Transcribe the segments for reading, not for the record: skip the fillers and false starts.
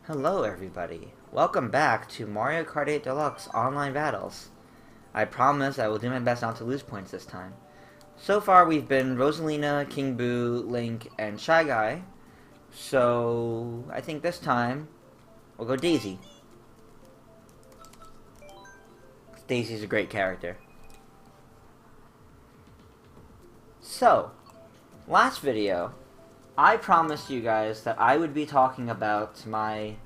Hello everybody, welcome back to Mario Kart 8 Deluxe Online Battles. I promise I will do my best not to lose points this time. So far we've been Rosalina, King Boo, Link, and Shy Guy. So I think this time we'll go Daisy. Daisy's a great character. So, last video, I promised you guys that I would be talking about my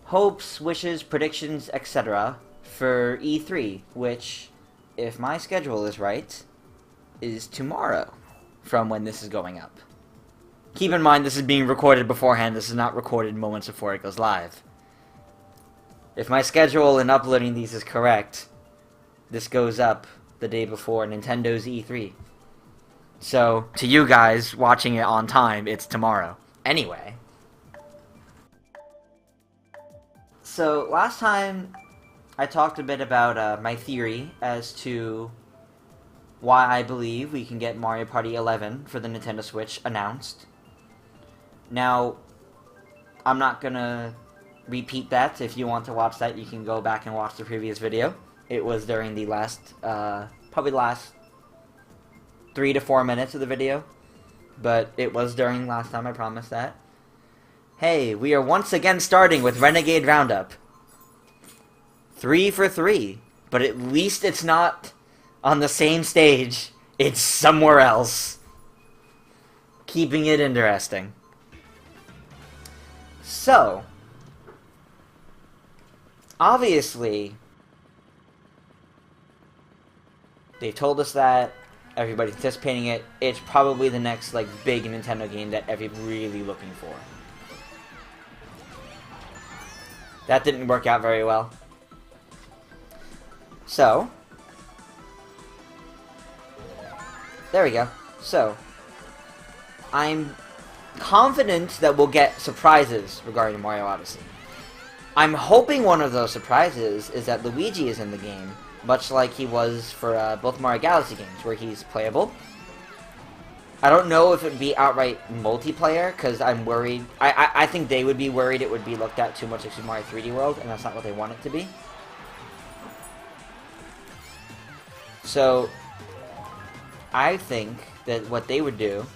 hopes, wishes, predictions, etc. for E3, which, if my schedule is right, is tomorrow from when this is going up. Keep in mind this is being recorded beforehand, this is not recorded moments before it goes live. If my schedule in uploading these is correct, this goes up the day before Nintendo's E3. So, to you guys watching it on time, it's tomorrow. Anyway. So, last time I talked a bit about my theory as to why I believe we can get Mario Party 11 for the Nintendo Switch announced. Now, I'm not gonna repeat that. If you want to watch that, you can go back and watch the previous video. It was during the last, probably the last 3 to 4 minutes of the video, but it was during last time, I promise that. Hey, we are once again starting with Renegade Roundup. 3 for 3, but at least it's not on the same stage, it's somewhere else. Keeping it interesting. So, obviously, they told us that, everybody's anticipating it. It's probably the next, like, big Nintendo game that everybody's really looking for. That didn't work out very well. So, there we go. So, I'm confident that we'll get surprises regarding Mario Odyssey. I'm hoping one of those surprises is that Luigi is in the game, much like he was for both Mario Galaxy games, where he's playable. I don't know if it would be outright multiplayer, because I'm worried. I think they would be worried it would be looked at too much like Super Mario 3D World, and that's not what they want it to be. So, I think that what they would do,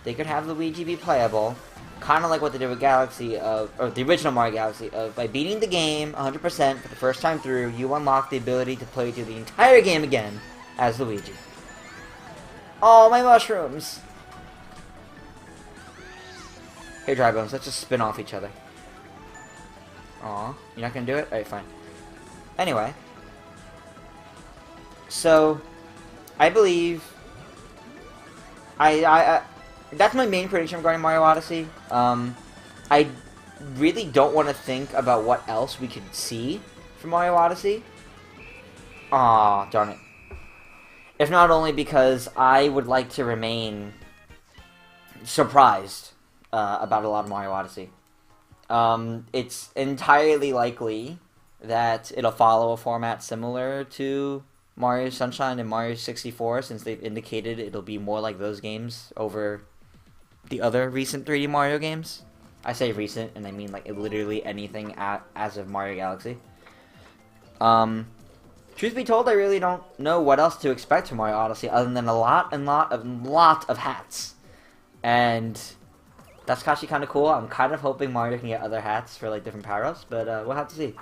they could have Luigi be playable, kind of like what they did with Galaxy, or the original Mario Galaxy, by beating the game 100% for the first time through, you unlock the ability to play through the entire game again as Luigi. Oh, my mushrooms! Here, Dry Bones, let's just spin off each other. Aw, you're not gonna do it? Alright, fine. Anyway. So, I believe... that's my main prediction regarding Mario Odyssey. I really don't want to think about what else we could see from Mario Odyssey. Aw, darn it. If not only because I would like to remain surprised about a lot of Mario Odyssey. It's entirely likely that it'll follow a format similar to Mario Sunshine and Mario 64, since they've indicated it'll be more like those games over the other recent 3D Mario games. I say recent, and I mean like literally anything as of Mario Galaxy. Truth be told, I really don't know what else to expect from Mario Odyssey other than a lot of hats. And that's actually kind of cool. I'm kind of hoping Mario can get other hats for like different power-ups, but we'll have to see.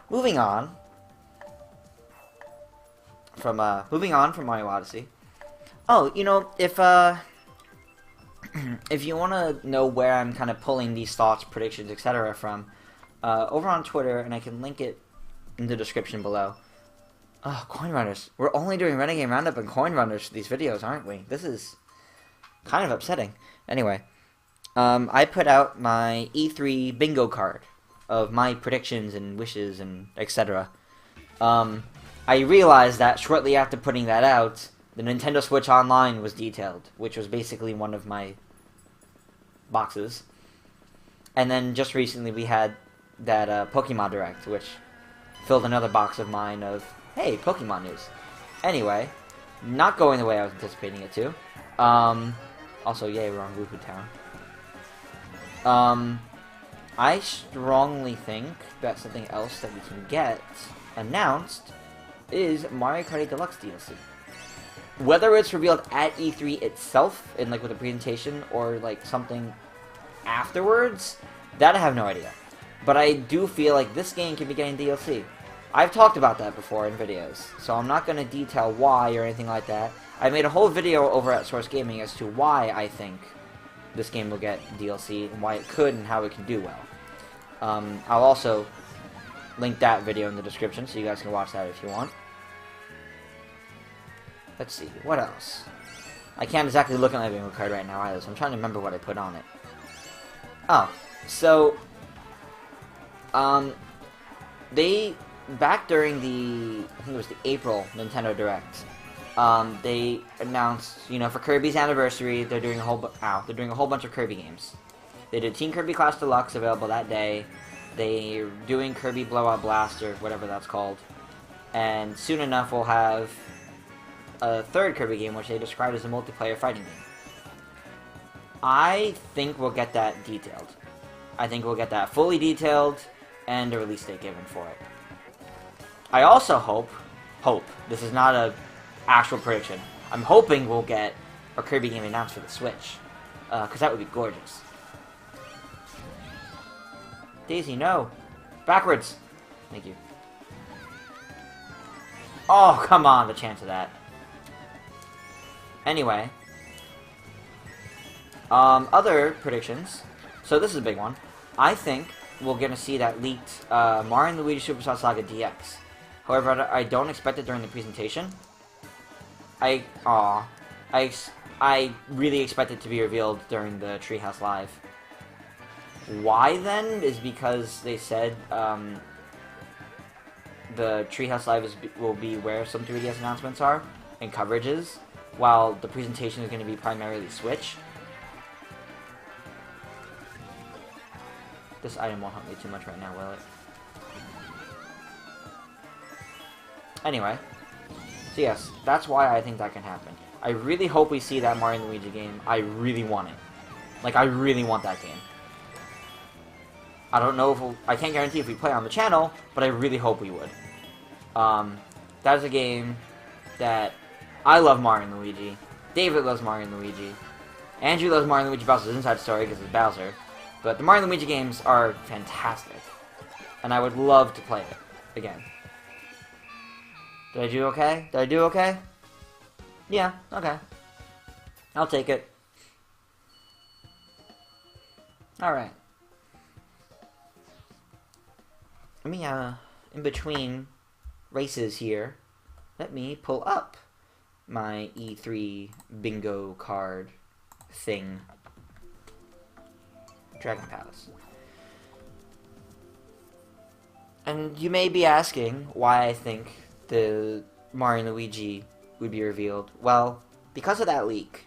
Moving on from Mario Odyssey. Oh, you know, if if you want to know where I'm kind of pulling these thoughts, predictions, etc. from, over on Twitter, and I can link it in the description below. Oh, Coin Runners. We're only doing Renegade Roundup and Coin Runners for these videos, aren't we? This is kind of upsetting. Anyway, I put out my E3 bingo card of my predictions and wishes and etc. I realized that shortly after putting that out, the Nintendo Switch Online was detailed, which was basically one of my boxes. And then just recently we had that Pokemon Direct, which filled another box of mine of, hey, Pokemon news. Anyway, not going the way I was anticipating it to. Also, yay, we're on Woohoo Town. I strongly think that something else that we can get announced is Mario Kart Deluxe DLC. Whether it's revealed at E3 itself, in like with a presentation, or like something afterwards, that I have no idea. But I do feel like this game can be getting DLC. I've talked about that before in videos, so I'm not going to detail why or anything like that. I made a whole video over at Source Gaming as to why I think this game will get DLC, and why it could, and how it can do well. I'll also link that video in the description, so you guys can watch that if you want. Let's see, what else? I can't exactly look at my bingo card right now either, so I'm trying to remember what I put on it. Oh, so, they, back during the, I think it was the April Nintendo Direct, they announced, you know, for Kirby's anniversary, they're doing a whole bunch of Kirby games. They did Team Kirby Class Deluxe available that day. They're doing Kirby Blowout Blast, or whatever that's called. And soon enough, we'll have a third Kirby game, which they described as a multiplayer fighting game. I think we'll get that detailed. I think we'll get that fully detailed, and a release date given for it. I also hope, this is not a actual prediction, I'm hoping we'll get a Kirby game announced for the Switch. Because that would be gorgeous. Daisy, no! Backwards! Thank you. Oh, come on, the chance of that. Anyway. Other predictions. So this is a big one. I think we're going to see that leaked Mario & Luigi Superstar Saga DX. However, I don't expect it during the presentation. I really expect it to be revealed during the Treehouse Live. Why, then, is because they said the Treehouse Live will be where some 3DS announcements are, and coverages, while the presentation is going to be primarily Switch. This item won't help me too much right now, will it? Anyway, so yes, that's why I think that can happen. I really hope we see that Mario & Luigi game. I really want it. Like, I really want that game. I don't know if I can't guarantee if we play on the channel, but I really hope we would. That is a game that I love Mario & Luigi. David loves Mario & Luigi. Andrew loves Mario & Luigi Bowser's Inside Story because it's Bowser. But the Mario & Luigi games are fantastic. And I would love to play it again. Did I do okay? Did I do okay? Yeah, okay. I'll take it. Alright. Let me, in between races here, let me pull up my E3 bingo card thing. Dragon Palace. And you may be asking why I think the Mario & Luigi would be revealed. Well, because of that leak.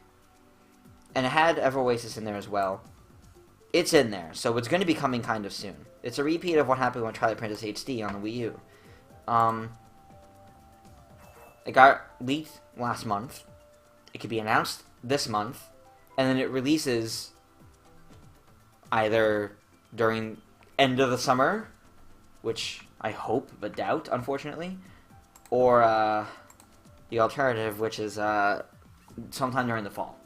And it had Ever Oasis in there as well. It's in there, so it's going to be coming kind of soon. It's a repeat of what happened with Twilight Princess HD on the Wii U. It got leaked last month. It could be announced this month. And then it releases either during end of the summer, which I hope but doubt, unfortunately, or the alternative, which is sometime during the fall.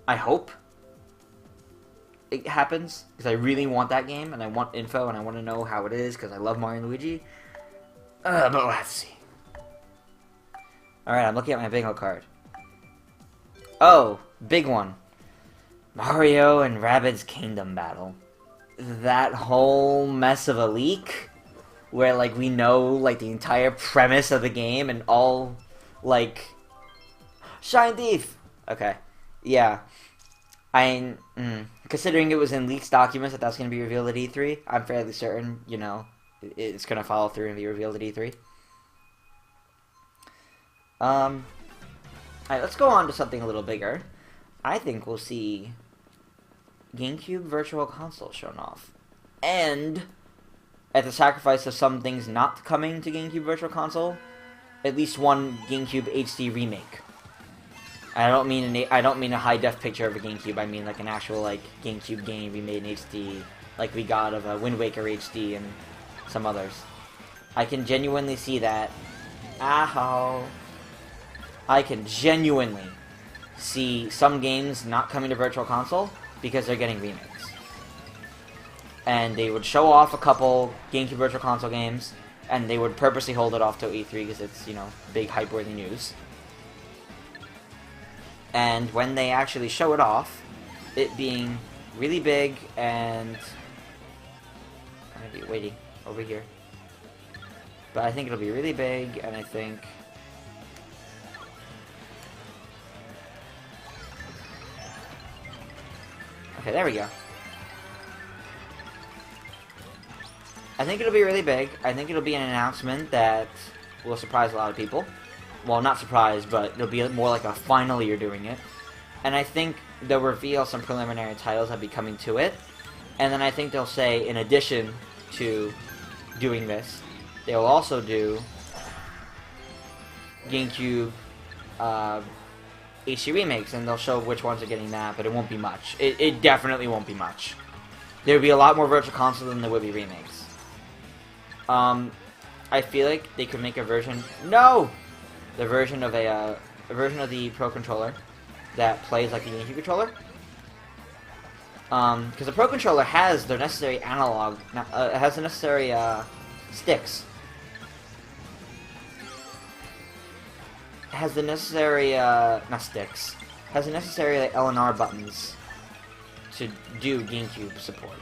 I hope it happens, because I really want that game, and I want info, and I want to know how it is, because I love Mario & Luigi. But let's see. Alright, I'm looking at my bingo card. Oh, big one. Mario and Rabbids Kingdom Battle. That whole mess of a leak, where, like, we know, like, the entire premise of the game, and all, like... Shine Thief! Okay. Yeah. Considering it was in leaks documents that that's going to be revealed at E3, I'm fairly certain, you know, it's going to follow through and be revealed at E3. Alright, let's go on to something a little bigger. I think we'll see GameCube Virtual Console shown off. And, at the sacrifice of some things not coming to GameCube Virtual Console, at least one GameCube HD remake. I don't mean a high def picture of a GameCube. I mean like an actual like GameCube game remade in HD, like we got of a Wind Waker HD and some others. I can genuinely see that. Ow. I can genuinely see some games not coming to Virtual Console because they're getting remakes. And they would show off a couple GameCube Virtual Console games, and they would purposely hold it off till E3 because it's, you know, big hype-worthy news. And when they actually show it off, it being really big and... I'm gonna be waiting over here. But I think it'll be really big, and I think... Okay, there we go. I think it'll be really big. I think it'll be an announcement that will surprise a lot of people. Well, not surprised, but it'll be more like a finally you're doing it. And I think they'll reveal some preliminary titles that'll be coming to it. And then I think they'll say, in addition to doing this, they'll also do GameCube HD remakes, and they'll show which ones are getting that, but it won't be much. It definitely won't be much. There'll be a lot more Virtual Console than there will be remakes. I feel like they could make a version... No! The version of a version of the Pro Controller that plays like a GameCube controller. Because the Pro Controller has the necessary analog... has the necessary, sticks. Has the necessary, not sticks. Has the necessary like, L and R buttons to do GameCube support.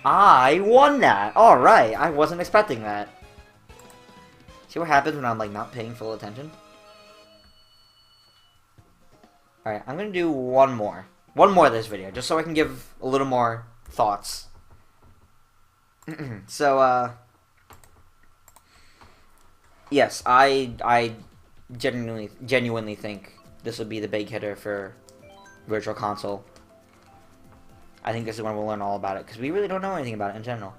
I won that! Alright, I wasn't expecting that. See what happens when I'm, like, not paying full attention? Alright, I'm gonna do one more. One more of this video, just so I can give a little more thoughts. So, yes, I genuinely think this will be the big hitter for Virtual Console. I think this is when we'll learn all about it, because we really don't know anything about it in general.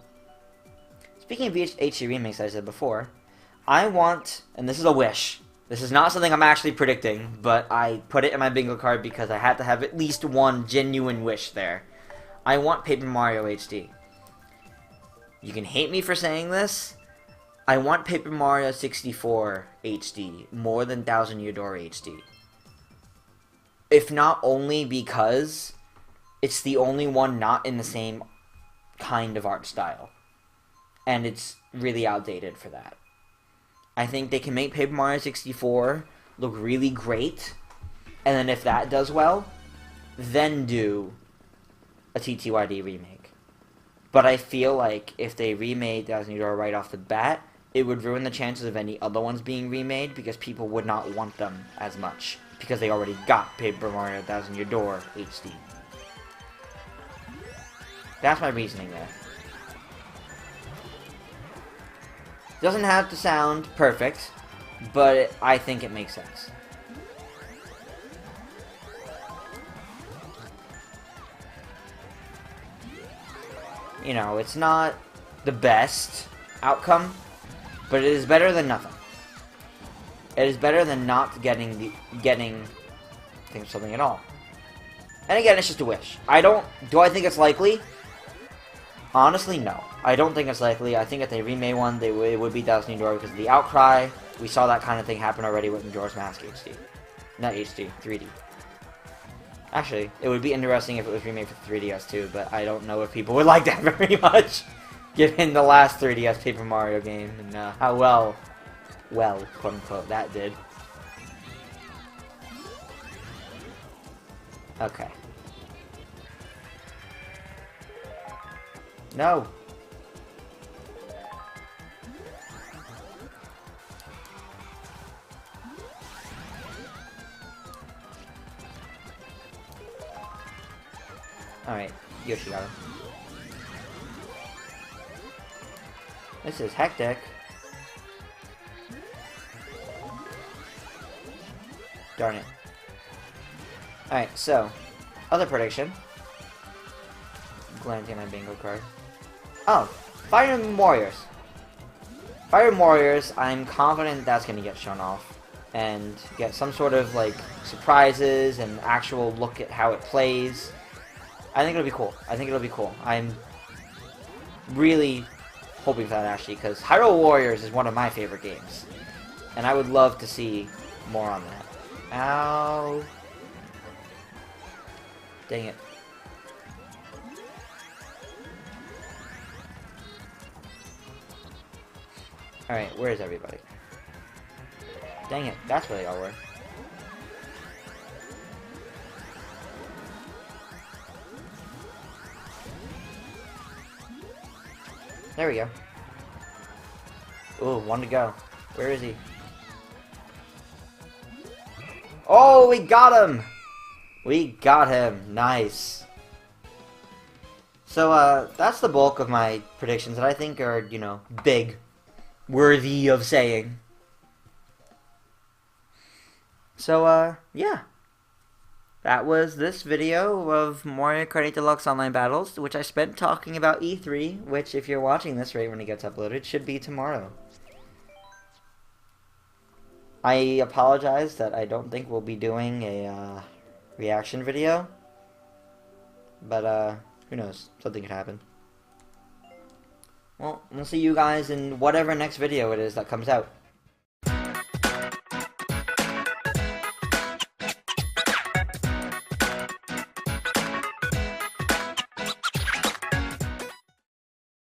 Speaking of HD remakes, as I said before, I want, and this is a wish, this is not something I'm actually predicting, but I put it in my bingo card because I had to have at least one genuine wish there. I want Paper Mario HD. You can hate me for saying this, I want Paper Mario 64 HD more than Thousand Year Door HD. If not only because it's the only one not in the same kind of art style. And it's really outdated for that. I think they can make Paper Mario 64 look really great. And then if that does well, then do a TTYD remake. But I feel like if they remade Thousand Year Door right off the bat, it would ruin the chances of any other ones being remade because people would not want them as much. Because they already got Paper Mario Thousand Year Door HD. That's my reasoning there. Doesn't have to sound perfect, but I think it makes sense. You know, it's not the best outcome, but it is better than nothing. It is better than not getting something at all. And again, it's just a wish. Do I think it's likely? Honestly, no. I don't think it's likely. I think if they remade one, it would be Thousand Year Door because of the outcry. We saw that kind of thing happen already with Majora's Mask HD. Not HD, 3D. Actually, it would be interesting if it was remade for 3DS too, but I don't know if people would like that very much, given the last 3DS Paper Mario game and how well, quote unquote, that did. Okay. No. Alright, Yoshi got him. This is hectic. Darn it. Alright, so, other prediction. Glancing at my bingo card. Oh, Fire Emblem Warriors. Fire Emblem Warriors, I'm confident that's going to get shown off. and get some sort of like surprises and actual look at how it plays. I think it'll be cool. I think it'll be cool. I'm really hoping for that, actually, because Hyrule Warriors is one of my favorite games, and I would love to see more on that. Ow. Dang it. Alright, where is everybody? Dang it, that's where they all were. There we go. Ooh, one to go. Where is he? Oh, we got him! We got him. Nice. So, that's the bulk of my predictions that I think are, you know, big. Worthy of saying. So, yeah. That was this video of Mario Kart 8 Deluxe Online Battles, which I spent talking about E3, which, if you're watching this right when it gets uploaded, should be tomorrow. I apologize that I don't think we'll be doing a, reaction video. But, who knows? Something could happen. Well, we'll see you guys in whatever next video it is that comes out.